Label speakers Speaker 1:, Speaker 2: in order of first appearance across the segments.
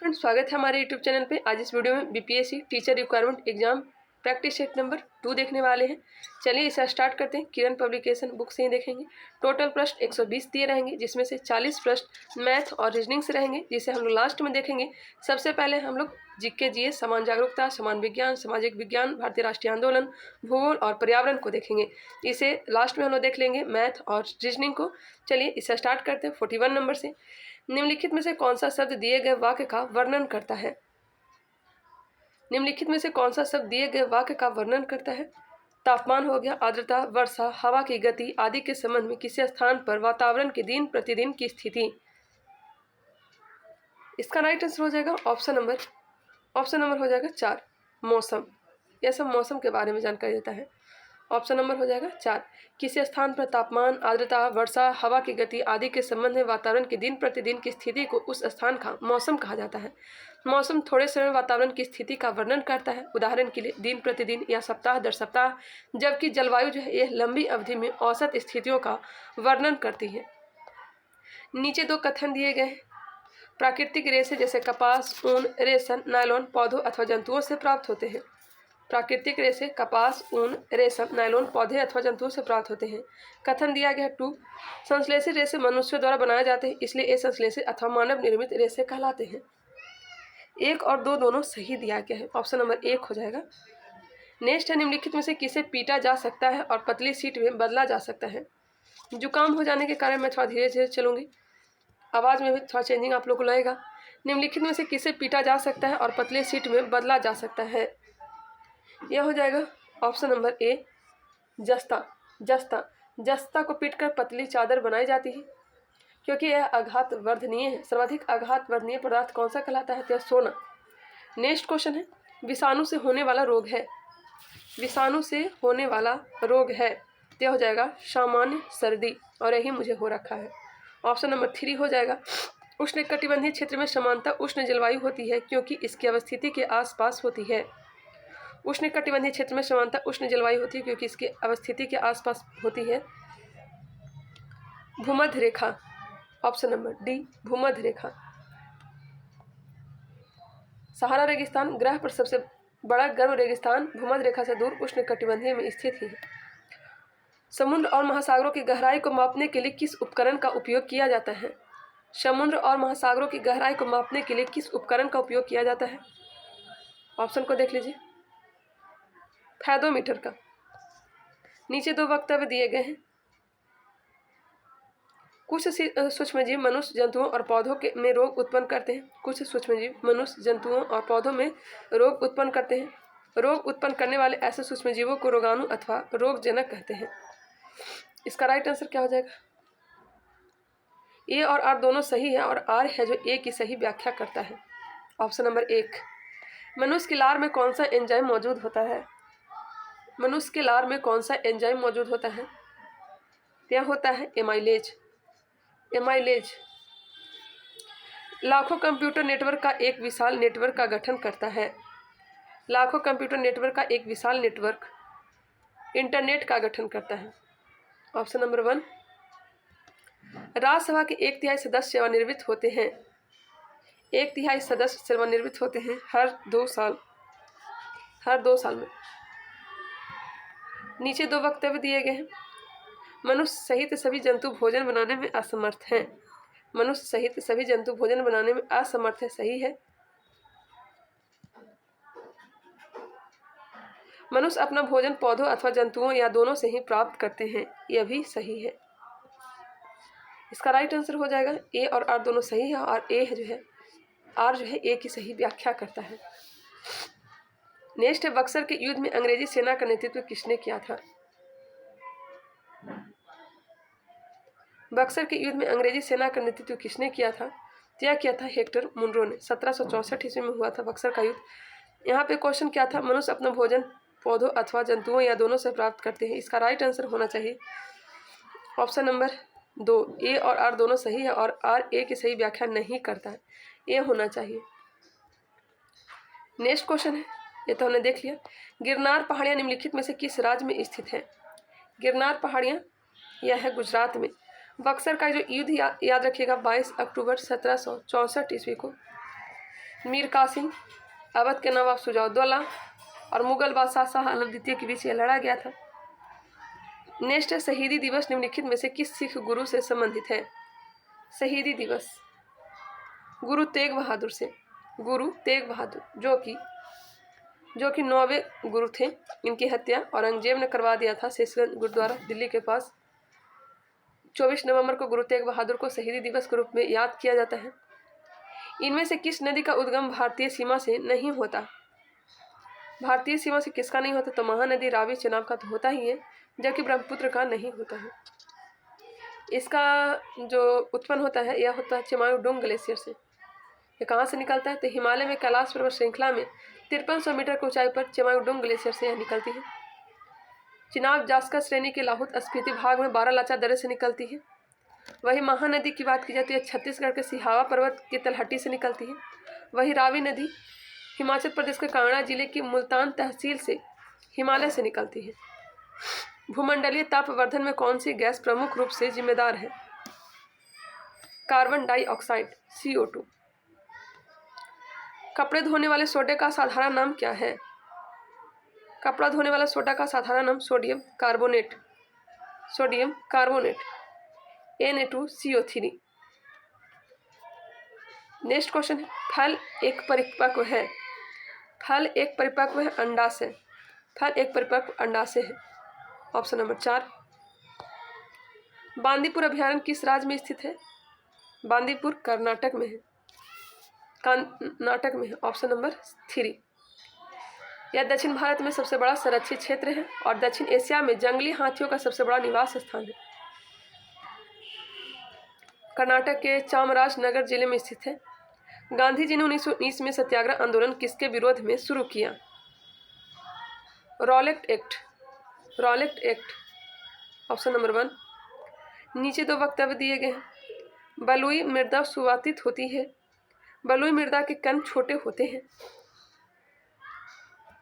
Speaker 1: Friends, स्वागत है हमारे यूट्यूब चैनल पे। आज इस वीडियो में BPSC teacher requirement exam practice set number 2 देखने वाले हैं। चलिए इसे स्टार्ट करते हैं। किरण पब्लिकेशन बुक से ही देखेंगे। टोटल प्रश्न 120 दिए रहेंगे, जिसमें से 40 प्रश्न मैथ और रीजनिंग से रहेंगे, जिसे हम लोग लास्ट में देखेंगे। सबसे पहले हम लोग जीके जीएस, समान जागरूकता, समान विज्ञान, सामाजिक विज्ञान, भारतीय राष्ट्रीय आंदोलन, भूगोल और पर्यावरण को देखेंगे। इसे लास्ट में हम लोग देख लेंगे मैथ और रीजनिंग को। चलिए इसे स्टार्ट करते हैं 41 नंबर से। निम्नलिखित में से कौन सा शब्द दिए गए वाक्य का वर्णन करता है? निम्नलिखित में से कौन सा शब्द दिए गए वाक्य का वर्णन करता है? तापमान हो गया, आर्द्रता, वर्षा, हवा की गति आदि के संबंध में किसी स्थान पर वातावरण के दिन प्रतिदिन की स्थिति। इसका राइट आंसर हो जाएगा ऑप्शन नंबर हो जाएगा 4, मौसम। यह सब मौसम के बारे में जानकारी देता है। ऑप्शन नंबर हो जाएगा 4। किसी स्थान पर तापमान, आर्द्रता, वर्षा, हवा की गति आदि के संबंध में वातावरण की दिन प्रतिदिन की स्थिति को उस स्थान का मौसम कहा जाता है। मौसम थोड़े समय वातावरण की स्थिति का वर्णन करता है, उदाहरण के लिए दिन प्रतिदिन या सप्ताह दर सप्ताह, जबकि जलवायु जो है यह लंबी अवधि में औसत स्थितियों का वर्णन करती है। नीचे 2 कथन दिए गए हैं। प्राकृतिक रेशे जैसे कपास, ऊन, रेशम, नायलॉन पौधों अथवा जंतुओं से प्राप्त होते हैं। प्राकृतिक रेशे कपास, ऊन, रेशम, नायलॉन पौधे अथवा जंतुओं से प्राप्त होते हैं। कथन दिया गया 2, संश्लेषित रेशे मनुष्यों द्वारा बनाए जाते हैं, इसलिए ये संश्लेषित अथवा मानव निर्मित रेशे कहलाते हैं। 1 और 2 दोनों सही दिया गया है। ऑप्शन नंबर 1 हो जाएगा। नेक्स्ट है, निम्नलिखित में से किसे पीटा जा सकता है और पतली सीट में बदला जा सकता है? जुकाम हो जाने के कारण मैं थोड़ा धीरे धीरे चलूंगी, आवाज़ में भी थोड़ा चेंजिंग आप लोग को लगेगा। निम्नलिखित में से किसे पीटा जा सकता है और पतली सीट में बदला जा सकता है? यह हो जाएगा ऑप्शन नंबर ए, जस्ता को पीटकर पतली चादर बनाई जाती है, क्योंकि यह आघात वर्धनीय है। सर्वाधिक आघात वर्धनीय पदार्थ कौन सा कहलाता है? तो सोना। नेक्स्ट क्वेश्चन है, विषाणु से होने वाला रोग है। विषाणु से होने वाला रोग है, तो हो जाएगा सामान्य सर्दी, और यही मुझे हो रखा है। ऑप्शन नंबर 3 हो जाएगा। उष्णकटिबंधीय क्षेत्र में समानता उष्ण जलवायु होती है, क्योंकि इसकी अवस्थिति के आसपास होती है। उष्णकटिबंधीय क्षेत्र में समानता उष्ण जलवायु होती है, क्योंकि इसकी अवस्थिति के आसपास होती है। भूमध्य रेखा, ऑप्शन नंबर डी, भूमध्य रेखा। सहारा रेगिस्तान ग्रह पर सबसे बड़ा गर्म रेगिस्तान भूमध्य रेखा से दूर उष्णकटिबंधीय में स्थित है। समुद्र और महासागरों की गहराई को मापने के लिए किस उपकरण का उपयोग किया जाता है? समुद्र और महासागरों की गहराई को मापने के लिए किस उपकरण का उपयोग किया जाता है? ऑप्शन को देख लीजिए, फैदोमीटर का। नीचे 2 वक्तव्य दिए गए हैं। कुछ सूक्ष्मजीव मनुष्य, जंतुओं और पौधों में रोग उत्पन्न करते हैं। कुछ सूक्ष्मजीव मनुष्य, जंतुओं और पौधों में रोग उत्पन्न करते हैं। रोग उत्पन्न करने वाले ऐसे सूक्ष्मजीवों को रोगाणु अथवा रोगजनक कहते हैं। इसका राइट आंसर क्या हो जाएगा? ए और आर दोनों सही है, और आर है जो ए की सही व्याख्या करता है। Option number 1। मनुष्य के लार में कौन सा एंजाइम मौजूद होता है? मनुष्य के लार में कौन सा एंजाइम मौजूद होता है? यह होता है एमाइलेज। लाखों कंप्यूटर नेटवर्क का एक विशाल नेटवर्क का गठन करता है। लाखों कंप्यूटर नेटवर्क का एक विशाल नेटवर्क इंटरनेट का गठन करता है। Option number 1। राज्यसभा के 1/3 सदस्य सेवानिवृत्त होते हैं। 1/3 सदस्य सेवानिवृत्त होते हैं हर 2 साल में। नीचे 2 वक्तव्य दिए गए हैं। मनुष्य सहित सभी जंतु भोजन बनाने में असमर्थ हैं। मनुष्य सहित सभी जंतु भोजन बनाने में असमर्थ है, सही है। मनुष्य अपना भोजन पौधों अथवा जंतुओं या दोनों से ही प्राप्त करते हैं, यह भी सही है। इसका राइट आंसर हो जाएगा ए और आर दोनों सही है, और आर जो है ए की सही व्याख्या करता है। नेक्स्ट है, बक्सर के युद्ध में अंग्रेजी सेना का नेतृत्व किसने किया था? बक्सर के युद्ध में अंग्रेजी सेना का नेतृत्व किसने किया था? क्या किया था? हेक्टर मुनरो ने। 1764 ईस्वी में हुआ था बक्सर का युद्ध। यहाँ पे क्वेश्चन क्या था? मनुष्य अपना भोजन पौधों अथवा जंतुओं या दोनों से प्राप्त करते हैं। इसका राइट आंसर होना चाहिए ऑप्शन नंबर 2। ए और आर दोनों सही है, और आर ए की सही व्याख्या नहीं करता है, ए होना चाहिए। नेक्स्ट क्वेश्चन है, ये तो हमने देख लिया। गिरनार पहाड़ियाँ निम्नलिखित में से किस राज्य में स्थित है? गिरनार पहाड़ियाँ यह है गुजरात में। बक्सर का जो युद्ध याद रखिएगा 22 अक्टूबर 1764 ईस्वी को मीर कासिम, अवध के नवाब शुजाउद्दौला और मुगल बादशाह शाह आलम द्वितीय के बीच यह लड़ा गया था। नेक्स्ट है शहीदी दिवस निम्नलिखित में से किस सिख गुरु से संबंधित है? शहीदी दिवस गुरु तेग बहादुर से, गुरु तेग बहादुर जो कि 9वें गुरु थे। इनकी हत्या औरंगजेब ने करवा दिया था शेषगंज गुरुद्वारा दिल्ली के पास। 24 नवंबर को गुरु तेग बहादुर को शहीदी दिवस के रूप में याद किया जाता है। इनमें से किस नदी का उद्गम भारतीय सीमा से नहीं होता? भारतीय सीमा से किसका नहीं होता? तो महानदी रावी चेनाब का तो होता ही है, जबकि ब्रह्मपुत्र का नहीं होता है। इसका जो उत्पन्न होता है यह होता है चिमायुडोंग ग्लेशियर से। ये कहाँ से निकलता है? तो हिमालय में कैलाश पर्वत श्रृंखला में 5300 मीटर की ऊंचाई पर चिमायुडोंग ग्लेशियर से यह निकलती है। चिनाब जास्कर श्रेणी के लाहौल स्पीति भाग में 12 लाचा दर्रे से निकलती है। वही महानदी की बात की जाती है छत्तीसगढ़ के सिहावा पर्वत की तलहटी से निकलती है। वही रावी नदी हिमाचल प्रदेश के कांगड़ा जिले की मुल्तान तहसील से हिमालय से निकलती है। भूमंडलीय तापवर्धन में कौन सी गैस प्रमुख रूप से जिम्मेदार है? Carbon dioxide CO2। कपड़े धोने वाले सोडे का साधारण नाम क्या है? कपड़ा धोने वाला सोडा का साधारण नाम sodium carbonate Na2CO3। Next question है फल एक परिपक्व है। फल एक परिपक्व है अंडाशय। फल एक परिपक्व अंडाशय है। Option number 4। बांदीपुर अभयारण्य किस राज्य में स्थित है? बांदीपुर कर्नाटक में है। Option number 3। यह दक्षिण भारत में सबसे बड़ा संरक्षित क्षेत्र है और दक्षिण एशिया में जंगली हाथियों का सबसे बड़ा निवास स्थान है। कर्नाटक के चामराजनगर जिले में स्थित है। गांधी जी ने 1919 में सत्याग्रह आंदोलन किसके विरोध में शुरू किया? Rowlatt act. Option number 1। नीचे 2 वक्तव्य दिए गए हैं। बलुई मृदा सुवातित होती है। बलुई मृदा के कण छोटे होते हैं।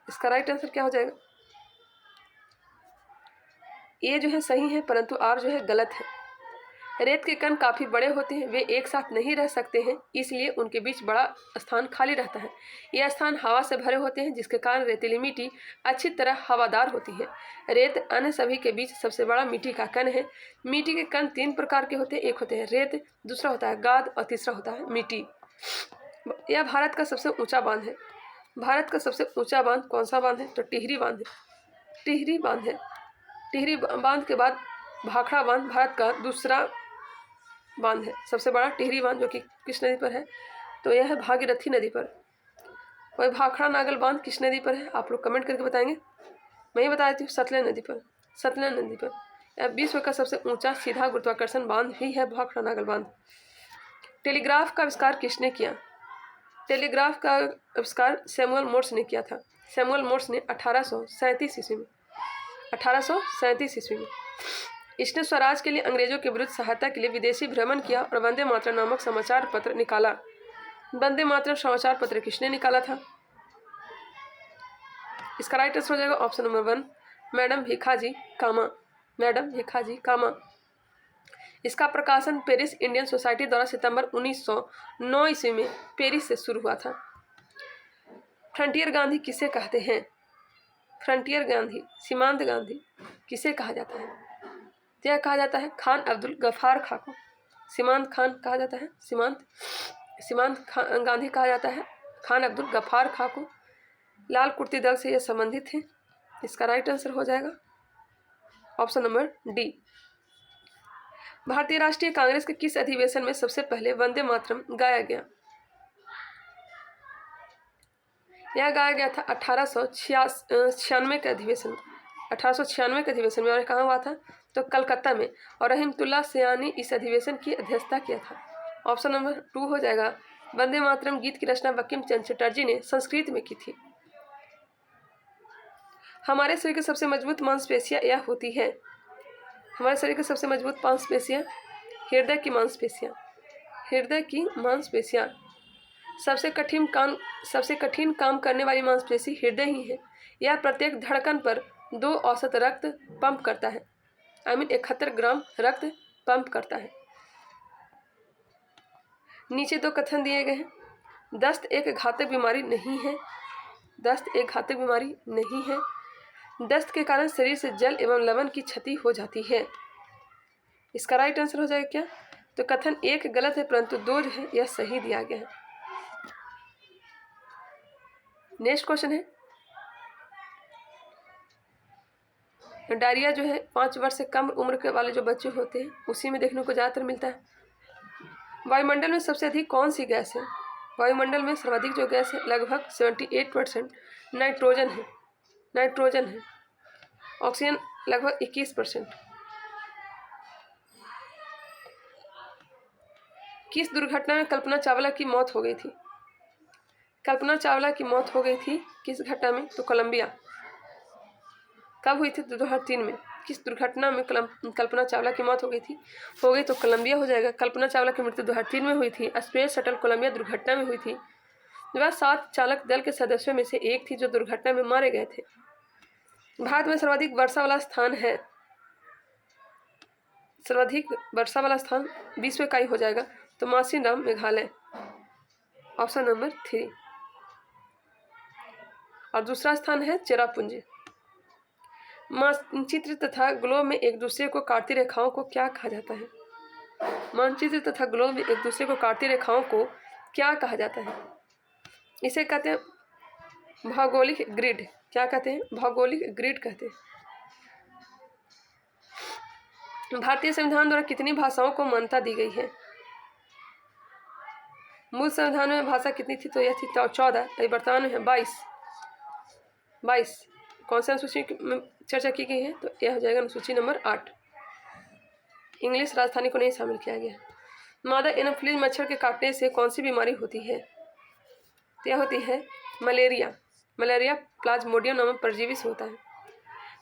Speaker 1: इसका राइट आंसर क्या हो जाएगा? ये जो है सही है, परंतु आर जो है गलत है। रेत के कण काफ़ी बड़े होते हैं, वे एक साथ नहीं रह सकते हैं, इसलिए उनके बीच बड़ा स्थान खाली रहता है। यह स्थान हवा से भरे होते हैं, जिसके कारण रेतीली मिट्टी अच्छी तरह हवादार होती है। रेत अन्य सभी के बीच सबसे बड़ा मिट्टी का कण है। मिट्टी के कण 3 प्रकार के होते हैं। एक होते हैं रेत, दूसरा होता है गाद और तीसरा होता है मिट्टी। यह भारत का सबसे ऊंचा बांध है। भारत का सबसे ऊंचा बांध कौन सा बांध है? तो टिहरी बांध है। टिहरी बांध के बाद भाखड़ा बांध भारत का दूसरा बांध है। सबसे बड़ा टिहरी बांध जो कि किस नदी पर है? तो यह है भागीरथी नदी पर। वही भाखड़ा नागल बांध किस नदी पर है? आप लोग कमेंट करके बताएंगे। मैं ही बता देती हूँ, सतलज नदी पर। यह विश्व का सबसे ऊंचा सीधा गुरुत्वाकर्षण बांध भी है भाखड़ा नागल बांध। टेलीग्राफ का आविष्कार किसने किया? टेलीग्राफ का आविष्कार सैमुअल मोर्स ने किया था। सैमुअल मोर्स ने 1837 ईस्वी में। इसने स्वराज के लिए अंग्रेजों के विरुद्ध सहायता के लिए विदेशी भ्रमण किया और वंदे मातरम नामक समाचार पत्र निकाला। वंदे मातरम समाचार पत्र किसने निकाला था? इसका राइट आंसर हो जाएगा ऑप्शन नंबर 1, मैडम भिखाजी कामा। इसका प्रकाशन पेरिस इंडियन सोसाइटी द्वारा सितंबर 1909 ईस्वी में पेरिस से शुरू हुआ था। फ्रंटियर गांधी किसे कहते हैं? फ्रंटियर गांधी, सीमांत गांधी किसे कहा जाता है? यह कहा जाता है खान अब्दुल गफ्फार खां को। सीमांत गांधी कहा जाता है खान अब्दुल गफ्फार खां को। लाल कुर्ती दल से यह संबंधित है। इसका राइट आंसर हो जाएगा ऑप्शन नंबर D। भारतीय राष्ट्रीय कांग्रेस के किस अधिवेशन में सबसे पहले वंदे मातरम गाया गया? यह गाया गया था 1896 के अधिवेशन 1896 के अधिवेशन में। और कहाँ हुआ था? तो कलकत्ता में। और रहमतुल्लाह सयानी इस अधिवेशन की अध्यक्षता किया था। ऑप्शन नंबर 2 हो जाएगा। वंदे मातरम गीत की रचना बंकिम चंद्र चटर्जी ने संस्कृत में की थी। हमारे शरीर की सबसे मजबूत मांसपेशियां यह होती है। हमारे शरीर की सबसे मजबूत मांसपेशियां हृदय की मांसपेशियां। सबसे कठिन काम करने वाली मांसपेशी हृदय ही है। यह प्रत्येक धड़कन पर 2 औसत रक्त पंप करता है। 71 ग्राम रक्त पंप करता है। नीचे 2 कथन दिए गए हैं। दस्त एक घातक बीमारी नहीं है। दस्त एक घातक बीमारी नहीं है। दस्त के कारण शरीर से जल एवं लवण की क्षति हो जाती है। इसका राइट आंसर हो जाएगा क्या? तो कथन एक गलत है परंतु दो जो है यह सही दिया गया है। नेक्स्ट क्वेश्चन है, डायरिया जो है 5 वर्ष से कम उम्र के वाले जो बच्चे होते हैं उसी में देखने को ज़्यादातर मिलता है। वायुमंडल में सबसे अधिक कौन सी गैस है? वायुमंडल में सर्वाधिक जो गैस है लगभग 78% नाइट्रोजन है। नाइट्रोजन है। ऑक्सीजन लगभग 21%। किस दुर्घटना में कल्पना चावला की मौत हो गई थी? कल्पना चावला की मौत हो गई थी किस घटना में? तो कोलंबिया। कब हुई थी? 2003 में। किस दुर्घटना में कल्पना चावला की मौत हो गई थी? हो गई तो कोलंबिया हो जाएगा। कल्पना चावला की मृत्यु 2003 में हुई थी। स्पेस शटल कोलंबिया दुर्घटना में हुई थी। वह 7 चालक दल के सदस्यों में से एक थी जो दुर्घटना में मारे गए थे। भारत में सर्वाधिक वर्षा वाला स्थान है। सर्वाधिक वर्षा वाला स्थान विश्व का ही हो जाएगा तो मासिनराम मेघालय, ऑप्शन नंबर 3। और दूसरा स्थान है चेरापूंजी। मानचित्र तथा ग्लोब में एक दूसरे को काटती रेखाओं को क्या कहा जाता है? मानचित्र तथा ग्लोब में एक दूसरे को काटती रेखाओं को क्या कहा जाता है? इसे कहते हैं भौगोलिक ग्रिड। क्या कहते हैं? भौगोलिक ग्रिड कहते हैं। भारतीय संविधान द्वारा कितनी भाषाओं को मान्यता दी गई है? मूल संविधान में भाषा कितनी थी? तो यह थी 14। वर्तमान में है 22। कौन सी अनुसूची में चर्चा की गई है? तो यह हो जाएगा अनुसूची नंबर 8। इंग्लिश राजधानी को नहीं शामिल किया गया। मादा एनोफिलीज मच्छर के काटने से कौन सी बीमारी होती है? तो यह होती है मलेरिया। मलेरिया प्लाज्मोडियम नामक परजीवी से होता है।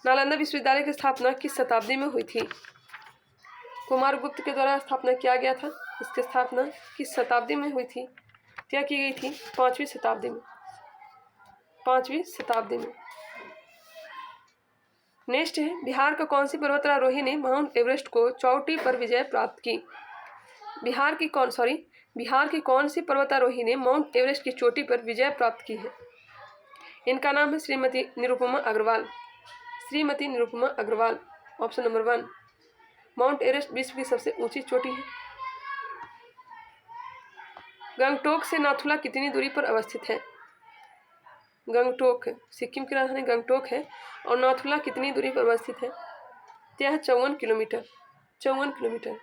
Speaker 1: नालंदा विश्वविद्यालय की स्थापना किस शताब्दी में हुई थी? कुमारगुप्त के द्वारा स्थापना किया गया था। इसकी स्थापना किस शताब्दी में हुई थी? क्या की गई थी? 5वीं शताब्दी में। 5वीं शताब्दी में। नेक्स्ट है, बिहार का कौन सी पर्वतारोही ने माउंट एवरेस्ट को चोटी पर विजय प्राप्त की? बिहार की कौन सी पर्वतारोही ने माउंट एवरेस्ट की चोटी पर विजय प्राप्त की है? इनका नाम है Shrimati Nirupama Agarwal. Shrimati Nirupama Agarwal, option number 1। Mount Everest विश्व की सबसे ऊंची चोटी है। गंगटोक से नाथुला कितनी दूरी पर अवस्थित है? गंगटोक, सिक्किम की राजधानी गंगटोक है और नाथुला कितनी दूरी पर अवस्थित है? यह 54 किलोमीटर। 54 किलोमीटर।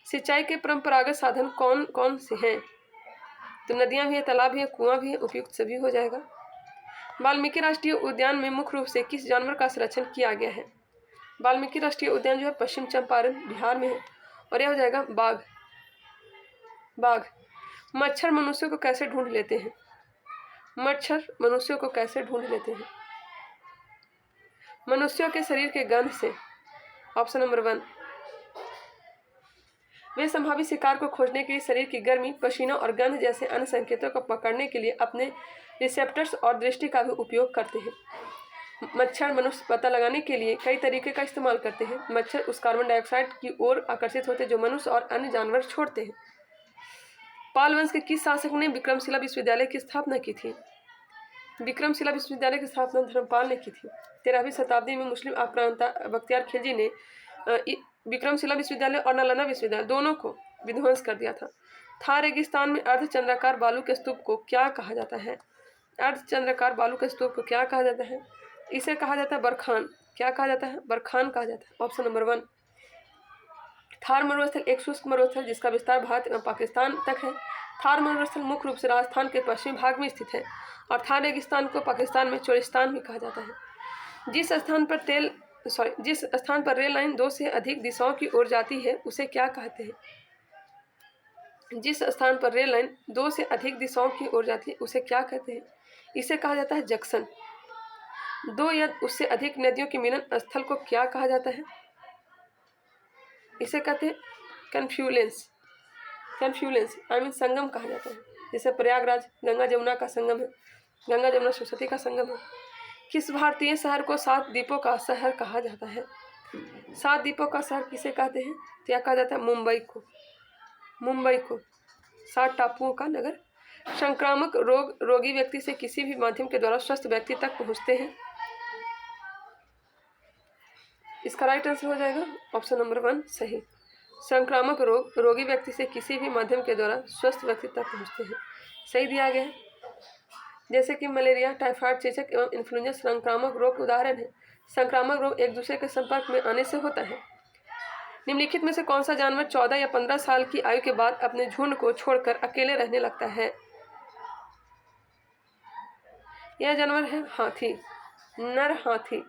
Speaker 1: सिंचाई के परंपरागत साधन कौन कौन से हैं? तो नदियां भी है, तालाब भी है, कुआं भी है, उपयुक्त सभी हो जाएगा। वाल्मीकि राष्ट्रीय उद्यान में मुख्य रूप से किस जानवर का संरक्षण किया गया है? वाल्मीकि राष्ट्रीय उद्यान जो है पश्चिम चंपारण बिहार में है और यह हो जाएगा बाघ। बाघ। मच्छर मनुष्यों को कैसे ढूंढ लेते हैं? मच्छर मनुष्यों को कैसे ढूंढ लेते हैं? मनुष्यों के शरीर के गंध से, ऑप्शन नंबर 1। वे संभावित शिकार को खोजने के लिए शरीर की गर्मी, पसीना और गंध जैसे अन्य संकेतों को पकड़ने के लिए अपने रिसेप्टर्स और दृष्टि का भी उपयोग करते हैं। मच्छर मनुष्य पता लगाने के लिए कई तरीके का इस्तेमाल करते हैं। मच्छर उस कार्बन डाइऑक्साइड की ओर आकर्षित होते हैं जो मनुष्य और अन्य जानवर छोड़ते हैं। पाल वंश के किस शासक ने विक्रमशिला विश्वविद्यालय की स्थापना की थी? विक्रमशिला विश्वविद्यालय की स्थापना धर्मपाल ने की थी। 13वीं शताब्दी में मुस्लिम आक्रांता बख्तियार खिलजी ने विक्रमशिला विश्वविद्यालय और नालंदा विश्वविद्यालय दोनों को विध्वंस कर दिया था। थार रेगिस्तान में अर्धचंद्राकार बालू के स्तूप को क्या कहा जाता है? अर्धचंद्राकार बालू के स्तूप को क्या कहा जाता है? इसे कहा जाता है बरखान। क्या कहा जाता है? बरखान कहा जाता है, ऑप्शन नंबर 1। थार मरुस्थल एक शुष्क मरुस्थल जिसका विस्तार भारत एवं पाकिस्तान तक है। थार मरुस्थल मुख्य रूप से राजस्थान के पश्चिमी भाग में स्थित है और थार रेगिस्तान को पाकिस्तान में चोलिस्तान भी कहा जाता है। जिस स्थान पर रेल लाइन 2 से अधिक दिशाओं की ओर जाती है उसे क्या कहते हैं? जिस स्थान पर रेल लाइन 2 से अधिक दिशाओं की ओर जाती है उसे क्या कहते हैं? इसे कहा जाता है जंक्शन। 2 या उससे अधिक नदियों के मिलन स्थल को क्या कहा जाता है? इसे कहते हैं कन्फ्लुएंस। संगम कहा जाता है। जैसे प्रयागराज गंगा जमुना का संगम है, गंगा जमुना सरस्वती का संगम है। किस भारतीय शहर को 7 द्वीपों का शहर कहा जाता है? 7 द्वीपों का शहर किसे कहते हैं? क्या कहा जाता है? मुंबई को। 7 टापुओं का नगर संक्रामक रोग रोगी व्यक्ति से किसी भी माध्यम के द्वारा स्वस्थ व्यक्ति तक पहुंचते हैं। इसका राइट आंसर हो जाएगा ऑप्शन नंबर 1 सही। संक्रामक रोग रोगी व्यक्ति से किसी भी माध्यम के द्वारा स्वस्थ व्यक्ति तक पहुंचते हैं, सही दिया गया है। जैसे कि मलेरिया, टाइफाइड, चेचक एवं इन्फ्लुएंजा संक्रामक रोग के उदाहरण है। संक्रामक रोग एक दूसरे के संपर्क में आने से होता है। निम्नलिखित में से कौन सा जानवर 14 या 15 साल की आयु के बाद अपने झुंड को छोड़कर अकेले रहने लगता है? यह जानवर है हाथी, नर हाथी।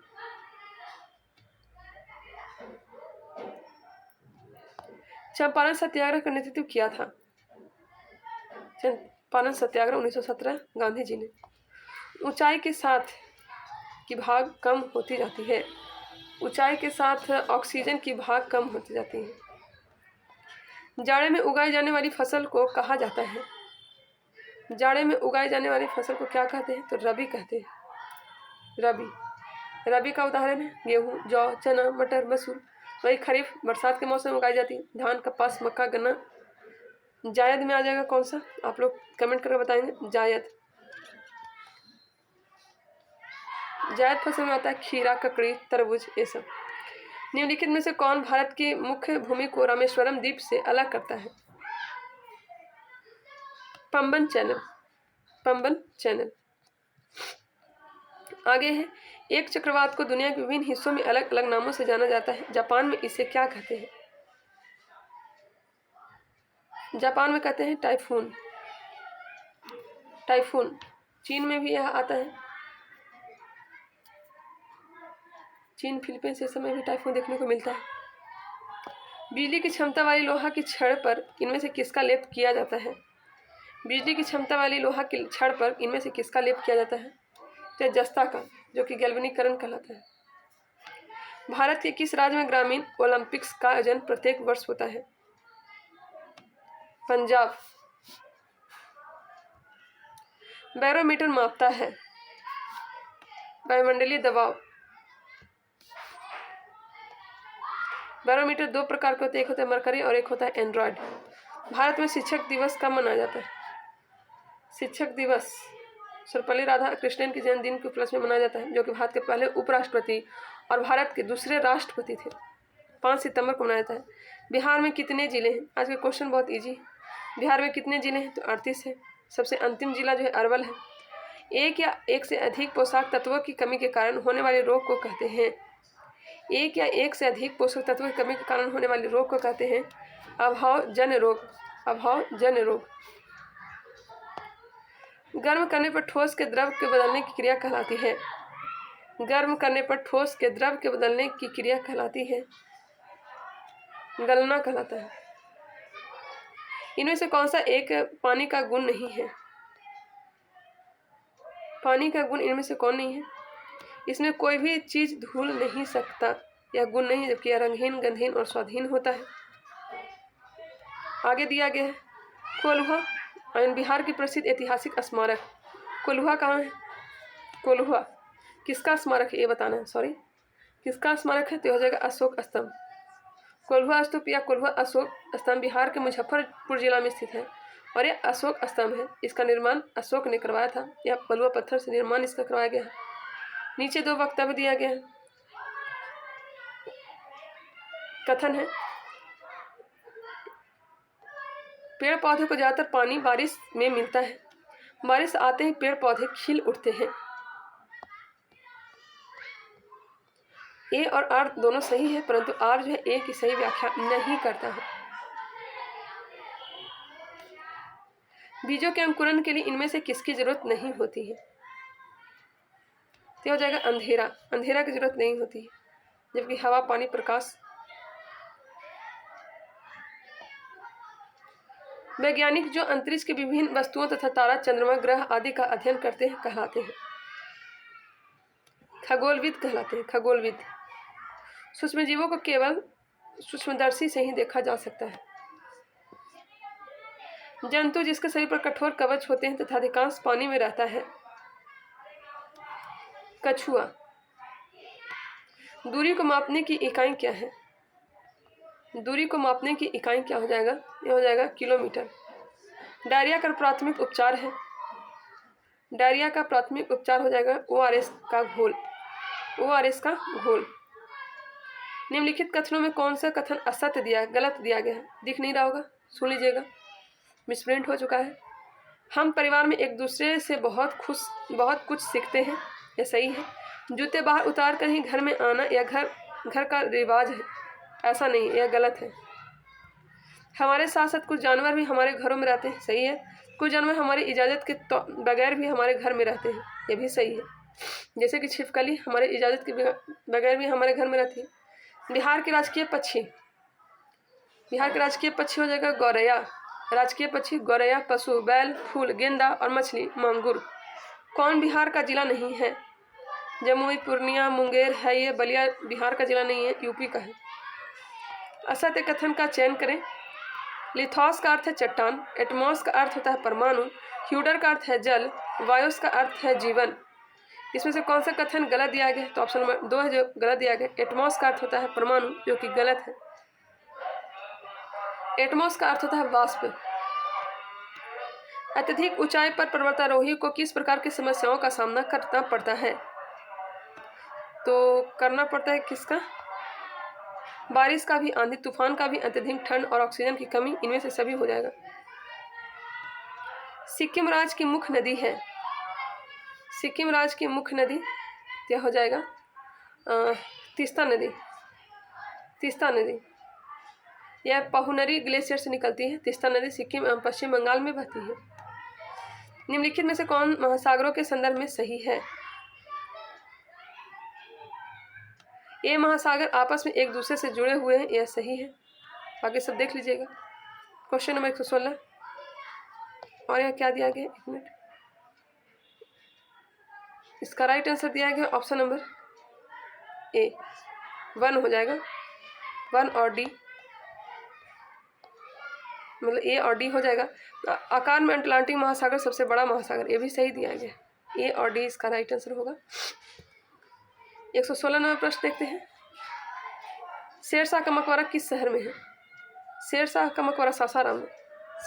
Speaker 1: चंपारण सत्याग्रह का नेतृत्व किया था? चंपारण सत्याग्रह 1917 गांधी जी ने। ऊंचाई के साथ की भाग कम होती जाती है। ऊंचाई के साथ ऑक्सीजन की भाग कम होती जाती है। जाड़े में उगाई जाने वाली फसल को कहा जाता है? जाड़े में उगाई जाने वाली फसल को क्या कहते हैं? तो रबी कहते हैं। रबी का उदाहरण है गेहूं, जौ, चना, मटर, मसूर। वही खरीफ बरसात के मौसम में उगाई जाती है। धान, कपास, मक्का, गन्ना। जायद में आ जाएगा कौन सा? आप लोग कमेंट करके बताएंगे। जायद फसल में आता है खीरा, ककड़ी, तरबूज, ये सब। निम्नलिखित में से कौन भारत की मुख्य भूमि को रामेश्वरम द्वीप से अलग करता है? पंबन चैनल। आगे है, एक चक्रवात को दुनिया के विभिन्न हिस्सों में अलग अलग नामों से जाना जाता है। जापान में इसे क्या कहते हैं? जापान में कहते हैं टाइफून। चीन में भी यह आता है। चीन, फिलीपींस, इस समय भी टाइफून देखने को मिलता है। बिजली की क्षमता वाली लोहा की छड़ पर इनमें से किसका लेप किया जाता है? बिजली की क्षमता वाली लोहा की छड़ पर इनमें से किसका लेप किया जाता है? तो जस्ता का, जो कि गैल्वेनीकरण कहलाता है। भारत के किस राज्य में ग्रामीण ओलंपिक्स का आयोजन प्रत्येक वर्ष होता है? पंजाब। बैरोमीटर मापता है वायुमंडलीय दबाव। बैरोमीटर 2 प्रकार के होते हैं, एक होता है मरकरी और एक होता है एंड्रॉयड। भारत में शिक्षक दिवस कब मनाया जाता है? शिक्षक दिवस सर्वपल्ली राधाकृष्णन के जन्मदिन के उपलक्ष्य में मनाया जाता है, जो कि भारत के पहले उपराष्ट्रपति और भारत के दूसरे राष्ट्रपति थे। 5 सितंबर को मनाया जाता है। बिहार में कितने जिले हैं? आज का क्वेश्चन बहुत इजी। बिहार में कितने जिले हैं? तो 38 है। सबसे अंतिम जिला जो है अरवल है। एक या एक से अधिक पोषक तत्वों की कमी के कारण होने वाले रोग को कहते हैं? एक या एक से अधिक पोषक तत्वों की कमी के कारण होने वाले रोग को कहते हैं अभावजन्य रोग। गर्म करने पर ठोस के द्रव के बदलने की क्रिया कहलाती है? गर्म करने पर ठोस के द्रव के बदलने की क्रिया कहलाती है गलना कहलाता है। इनमें से कौन सा एक पानी का गुण नहीं है? पानी का गुण इनमें से कौन नहीं है? इसमें कोई भी चीज धुल नहीं सकता, यह गुण नहीं, जबकि यह रंगहीन, गंधहीन और स्वादहीन होता है। आगे दिया गया है कोल्हुआ बिहार की प्रसिद्ध ऐतिहासिक स्मारक। कोल्हुआ कहाँ है? कोल्हुआ किसका स्मारक है ये बताना है। किसका स्मारक है? तो हो जाएगा अशोक स्तंभ। कोल्हुआ स्तूप या कोल्हुआ अशोक स्तंभ बिहार के मुजफ्फरपुर जिला में स्थित है और यह अशोक स्तंभ है। इसका निर्माण अशोक ने करवाया था। यह बलुआ पत्थर से निर्माण इसका करवाया गया है। नीचे 2 वक्तव्य दिया गया है। कथन है, पेड़ पौधे को ज्यादातर पानी बारिश में मिलता है। बारिश आते ही पेड़ पौधे खिल उठते हैं। ए और आर दोनों सही है, परंतु आर जो है ए की सही व्याख्या नहीं करता है। बीजों के अंकुरण के लिए इनमें से किसकी जरूरत नहीं होती है? तो हो जाएगा अंधेरा की जरूरत नहीं होती है, जबकि हवा, पानी, प्रकाश। वैज्ञानिक जो अंतरिक्ष के विभिन्न वस्तुओं तथा तारा, चंद्रमा, ग्रह आदि का अध्ययन करते हैं कहलाते हैं? खगोलविद कहलाते हैं। खगोलविद। सूक्ष्म जीवों को केवल सूक्ष्मदर्शी से ही देखा जा सकता है। जंतु जिसके शरीर पर कठोर कवच होते हैं तथा अधिकांश पानी में रहता है? कछुआ। दूरी को मापने की इकाई क्या है? दूरी को मापने की इकाई क्या हो जाएगा? यह हो जाएगा किलोमीटर। डायरिया का प्राथमिक उपचार है, डायरिया का प्राथमिक उपचार हो जाएगा ORS का घोल, ORS का घोल। निम्नलिखित कथनों में कौन सा कथन असत्य दिया, गलत दिया गया है? दिख नहीं रहा होगा, सुन लीजिएगा, मिसप्रिंट हो चुका है। हम परिवार में एक दूसरे से बहुत कुछ सीखते हैं, यह सही है। जूते बाहर उतार कर ही घर में आना यह घर का रिवाज है, ऐसा नहीं, यह गलत है। हमारे साथ साथ कुछ जानवर भी हमारे घरों में रहते हैं, सही है। कुछ जानवर हमारी इजाज़त के बगैर भी हमारे घर में रहते हैं, यह भी सही है। जैसे कि छिपकली हमारे इजाज़त के बगैर भी हमारे घर में रहती है। बिहार के राजकीय पक्षी, बिहार के राजकीय पक्षी हो जाएगा गौरैया। राजकीय पक्षी गौरैया। पशु बैल, फूल, गेंदा और मछली मांगुर। कौन बिहार का जिला नहीं है? जमुई, पूर्णिया, मुंगेर है ये। बलिया बिहार का जिला नहीं है, यूपी का है। असत्य कथन का चयन करें। लिथॉस का अर्थ है चट्टान, एटमॉस का अर्थ होता है परमाणु, ह्यूडर का अर्थ है जल, वायोस का अर्थ है जीवन। इसमें से कौन सा कथन गलत दिया गया? तो ऑप्शन नंबर 2 है जो गलत दिया गया। एटमॉस का अर्थ होता है परमाणु, जो कि गलत है। एटमॉस का अर्थ होता है वाष्प। अत्यधिक ऊंचाई पर पर्वतारोही को किस प्रकार की समस्याओं का सामना करना पड़ता है? तो करना पड़ता है किसका? बारिश का भी, आंधी तूफान का भी, अत्यधिक ठंड और ऑक्सीजन की कमी, इनमें से सभी हो जाएगा। सिक्किम राज्य की मुख्य नदी है, सिक्किम राज्य की मुख्य नदी क्या हो जाएगा? तीस्ता नदी, तीस्ता नदी। यह पहुनरी ग्लेशियर से निकलती है। तीस्ता नदी सिक्किम एवं पश्चिम बंगाल में बहती है। निम्नलिखित में से कौन महासागरों के संदर्भ में सही है? ये महासागर आपस में एक दूसरे से जुड़े हुए हैं, यह सही है। बाकी सब देख लीजिएगा। क्वेश्चन नंबर 116 और यह क्या दिया गया? 1 मिनट। इसका राइट आंसर दिया गया ऑप्शन नंबर ए 1 हो जाएगा। 1 और डी, मतलब ए और डी हो जाएगा। आकार में अटलांटिक महासागर सबसे बड़ा महासागर, ये भी सही दिया गया। ए और डी इसका राइट आंसर होगा। 116 नंबर प्रश्न देखते हैं। शेरशाह का मकबरा किस शहर में है? शेरशाह का मकबरा सासाराम में,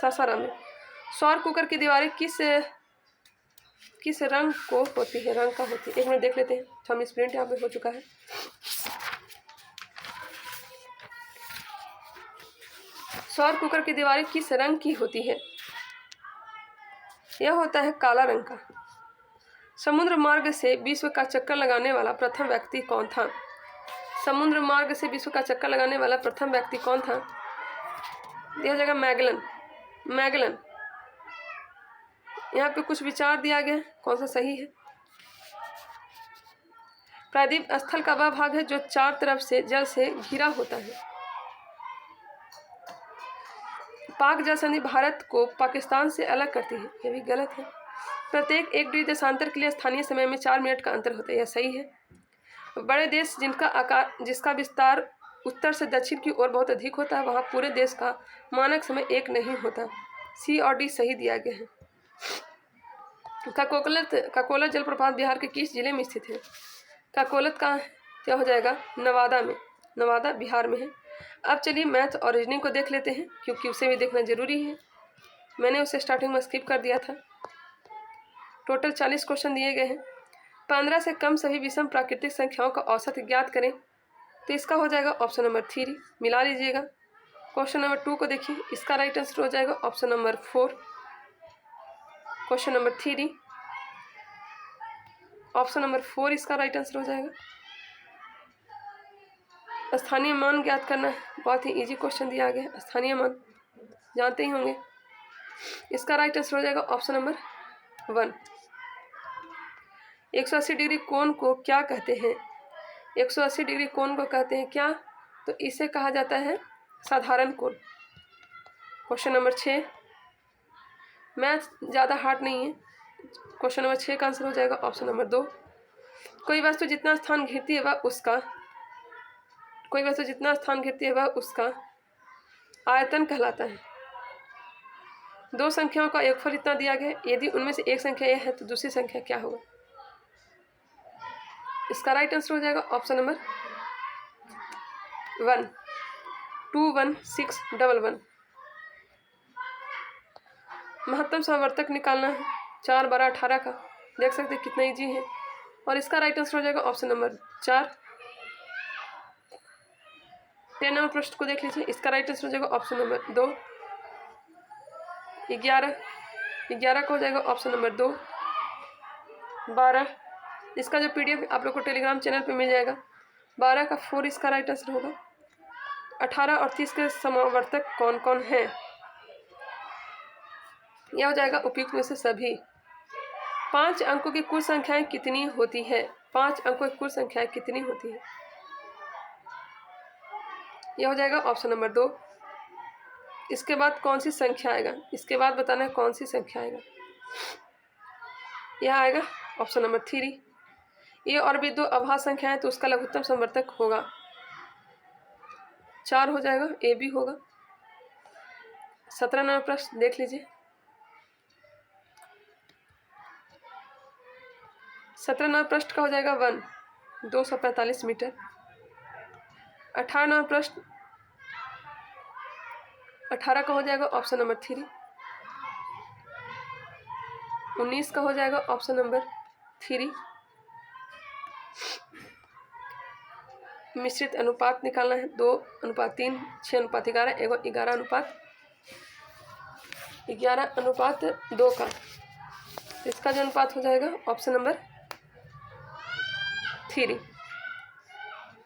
Speaker 1: सासाराम में। सौर कुकर की दीवारें किस रंग को होती है, रंग का होती है? 1 मिनट देख लेते हैं। हम इस प्रिंट यहाँ पे हो चुका है। सौर कुकर की दीवारें किस रंग की होती है? यह होता है काला रंग का। समुद्र मार्ग से विश्व का चक्कर लगाने वाला प्रथम व्यक्ति कौन था? समुद्र मार्ग से विश्व का चक्कर लगाने वाला प्रथम व्यक्ति कौन था? यह जगह मैगलन, मैगलन। यहाँ पे कुछ विचार दिया गया, कौन सा सही है? प्रायद्वीप स्थल का वह भाग है जो 4 तरफ से जल से घिरा होता है। पाक जल संधि भारत को पाकिस्तान से अलग करती है, यह भी गलत है। प्रत्येक 1 डिग्री देशांतर के लिए स्थानीय समय में 4 मिनट का अंतर होता है, यह सही है। बड़े देश जिसका विस्तार उत्तर से दक्षिण की ओर बहुत अधिक होता है, वहाँ पूरे देश का मानक समय 1 नहीं होता। सी और डी सही दिया गया है। काकोलत जलप्रपात बिहार के किस जिले में स्थित है? काकोलत कहाँ है? क्या हो जाएगा? नवादा में, नवादा बिहार में है। अब चलिए मैथ और रीजनिंग को देख लेते हैं, क्योंकि उसे भी देखना जरूरी है। मैंने उसे स्टार्टिंग में स्किप कर दिया था। टोटल 40 क्वेश्चन दिए गए हैं। 15 से कम सभी विषम प्राकृतिक संख्याओं का औसत ज्ञात करें। तो इसका हो जाएगा ऑप्शन नंबर 3, मिला लीजिएगा। क्वेश्चन नंबर 2 को देखिए, इसका राइट आंसर हो जाएगा option number 4। Question number 3, option number 4 इसका राइट आंसर हो जाएगा। स्थानीय मान ज्ञात करना है, बहुत ही इजी क्वेश्चन दिया गया। स्थानीय मान जानते ही होंगे। इसका राइट आंसर हो जाएगा ऑप्शन नंबर 1। 180 डिग्री कोण को क्या कहते हैं? 180 डिग्री कोण को कहते हैं क्या? तो इसे कहा जाता है साधारण कोण। क्वेश्चन नंबर 6, मैथ ज़्यादा हार्ड नहीं है। क्वेश्चन नंबर 6 का आंसर हो जाएगा ऑप्शन नंबर 2। कोई वस्तु जितना स्थान घेरती है वह उसका आयतन कहलाता है। 2 संख्याओं का योगफल इतना दिया गया है, यदि उनमें से एक संख्या यह है तो दूसरी संख्या क्या होगा? इसका राइट आंसर हो जाएगा ऑप्शन नंबर 1, 21611। महत्तम समवर्तक निकालना है 4 12 18 का। देख सकते हैं कितना ईजी है। और इसका राइट आंसर हो जाएगा ऑप्शन नंबर 4। 10 नंबर प्रश्न को देख लीजिए। इसका राइट आंसर हो जाएगा ऑप्शन नंबर 2। 11 का हो जाएगा ऑप्शन नंबर 2। 12 इसका जो PDF आप लोग को टेलीग्राम चैनल पे मिल जाएगा। 12 का 4 इसका राइट आंसर होगा। 18 और 30 के समवर्तक कौन कौन है? यह हो जाएगा उपयुक्त में से सभी। 5 अंकों की कुल संख्याएं कितनी होती है? 5 अंकों की कुल संख्याएं कितनी होती है? यह हो जाएगा ऑप्शन नंबर 2। इसके बाद कौन सी संख्या आएगा? इसके बाद बताना है कौन सी संख्या आएगा। यह आएगा ऑप्शन नंबर 3। ये और भी 2 अभाज्य संख्या है तो उसका लघुत्तम समवर्तक होगा 4 हो जाएगा। ए भी होगा। 17 नंबर प्रश्न देख लीजिए। 17 नंबर प्रश्न का हो जाएगा 1 245 मीटर। 18 नंबर प्रश्न 18 का हो जाएगा ऑप्शन नंबर 3। 19 का हो जाएगा ऑप्शन नंबर 3। मिश्रित अनुपात निकालना है 2:3 6:11 एवं 11:2 का। इसका जो अनुपात हो जाएगा ऑप्शन नंबर 3।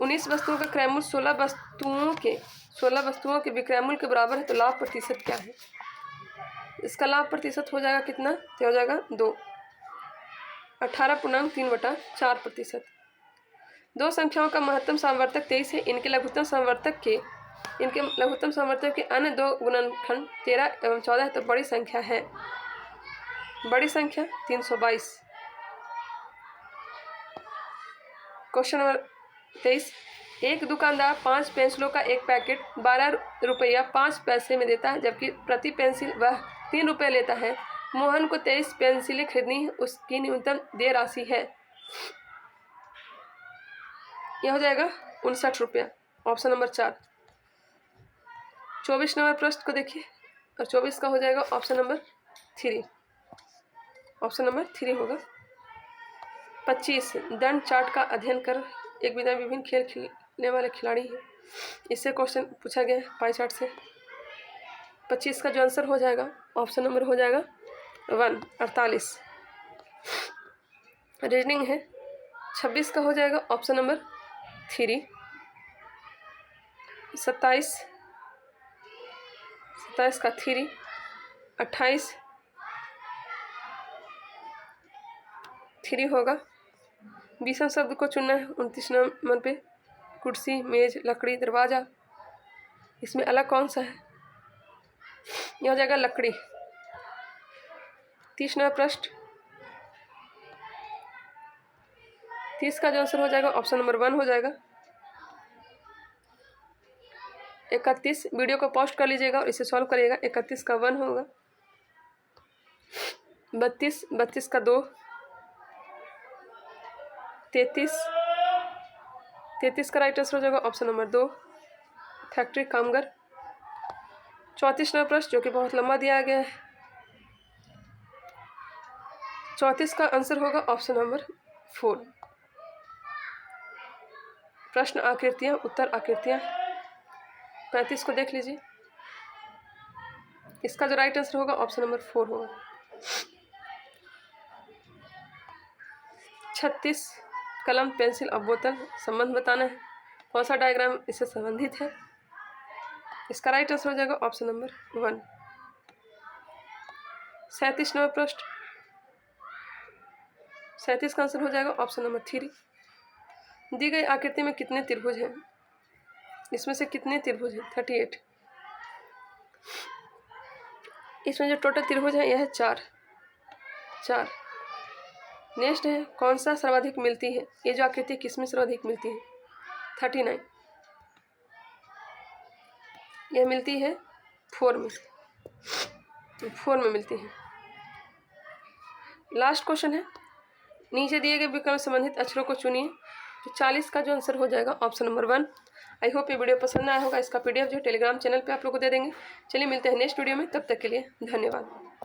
Speaker 1: 19 वस्तुओं का क्रयमूल्य 16 वस्तुओं के विक्रयमूल्य के बराबर है तो लाभ प्रतिशत क्या है? इसका लाभ प्रतिशत हो जाएगा कितना? तो हो जाएगा 2। 18.3/4%। 2 संख्याओं का महत्तम समवर्तक 23 है। इनके लघुत्तम समवर्तक के अन्य 2 गुणनखंड 13 एवं 14 है तो बड़ी संख्या है। बड़ी संख्या 322। Question number 23। एक दुकानदार 5 पेंसिलों का एक पैकेट 12 रुपया 5 पैसे में देता है जबकि प्रति पेंसिल वह 3 रुपये लेता है। मोहन को 23 पेंसिलें खरीदनी है। उसकी न्यूनतम देय राशि है। यह हो जाएगा 59 रुपया। Option number 4। 24 नंबर प्रश्न को देखिए और 24 का हो जाएगा ऑप्शन नंबर 3। ऑप्शन नंबर 3 होगा। 25 दंड चार्ट का अध्ययन कर एक बिना विभिन्न खेल खेलने वाले खिलाड़ी हैं। इससे क्वेश्चन पूछा गया है पाई चार्ट से। 25 का जो आंसर हो जाएगा ऑप्शन नंबर हो जाएगा 1 48। रीजनिंग है। 26 का हो जाएगा ऑप्शन नंबर 3। 27 का 3। 28 3 होगा। 20 शब्द को चुनना है। 29 नंबर पे कुर्सी मेज लकड़ी दरवाजा। इसमें अलग कौन सा है? यह हो जाएगा लकड़ी। 30 नंबर प्रश्न। 30 का जो आंसर हो जाएगा ऑप्शन नंबर 1 हो जाएगा। 31 वीडियो को पॉस्ट कर लीजिएगा और इसे सॉल्व करिएगा। 31 का 1 होगा। 32 का 2। 33 का राइट आंसर हो जाएगा ऑप्शन नंबर 2 फैक्ट्री कामगार। 34 नंबर प्रश्न जो कि बहुत लंबा दिया गया है। 34 का आंसर होगा ऑप्शन नंबर 4 प्रश्न आकृतियां उत्तर आकृतियां। 35 को देख लीजिए। इसका जो राइट आंसर होगा ऑप्शन नंबर 4 होगा। 36 कलम पेंसिल और बोतल संबंध बताना है। कौन सा डायग्राम इससे संबंधित है? इसका राइट आंसर हो जाएगा ऑप्शन नंबर 1। 37 नंबर प्रश्न। 37 का आंसर हो जाएगा ऑप्शन नंबर 3। दी गई आकृति में कितने त्रिभुज हैं? इसमें से कितने त्रिभुज हैं? 38। इसमें जो टोटल त्रिभुज है यह है 4। नेक्स्ट है कौन सा सर्वाधिक मिलती है? ये जो आकृति किसमें सर्वाधिक मिलती है? 39। यह मिलती है 4 में। 4 में मिलती है। लास्ट क्वेश्चन है। नीचे दिए गए विकल्प संबंधित अक्षरों को चुनिए। तो 40 का जो आंसर हो जाएगा ऑप्शन नंबर 1। आई होप ये वीडियो पसंद आया होगा। इसका PDF जो टेलीग्राम चैनल पे आप लोग को दे देंगे। चलिए मिलते हैं नेक्स्ट वीडियो में। तब तक के लिए धन्यवाद।